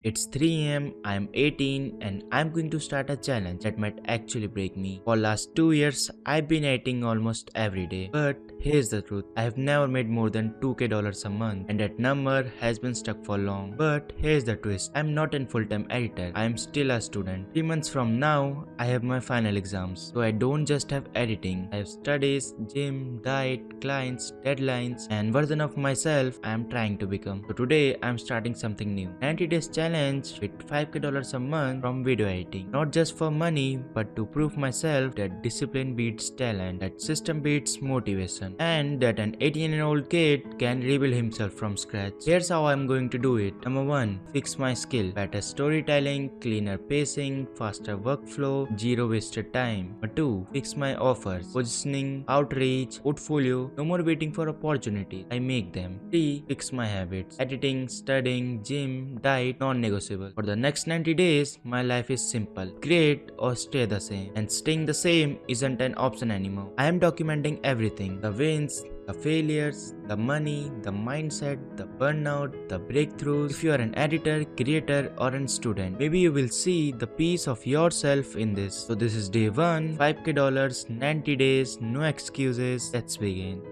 It's 3 am, I'm 18 and I'm going to start a challenge that might actually break me. For last 2 years, I've been editing almost every day. But here's the truth, I have never made more than $2k a month and that number has been stuck for long. But here's the twist, I'm not a full-time editor, I'm still a student. 3 months from now, I have my final exams. So I don't just have editing, I have studies, gym, diet, clients, deadlines and version of myself I am trying to become. So today, I'm starting something new. 90 days challenge with $5k a month from video editing. Not just for money, but to prove myself that discipline beats talent, that system beats motivation, and that an 18-year-old kid can rebuild himself from scratch. Here's how I'm going to do it. Number 1. Fix my skill. Better storytelling, cleaner pacing, faster workflow, zero wasted time. Number 2. Fix my offers. Positioning, outreach, portfolio. No more waiting for opportunities. I make them. 3. Fix my habits. Editing, studying, gym, diet, non-negotiable. For the next 90 days, my life is simple. Create or stay the same. And staying the same isn't an option anymore. I am documenting everything. The wins, the failures, the money, the mindset, the burnout, the breakthroughs. If you are an editor, creator or a student, maybe you will see the piece of yourself in this. So this is day 1, $5k, 90 days, no excuses. Let's begin.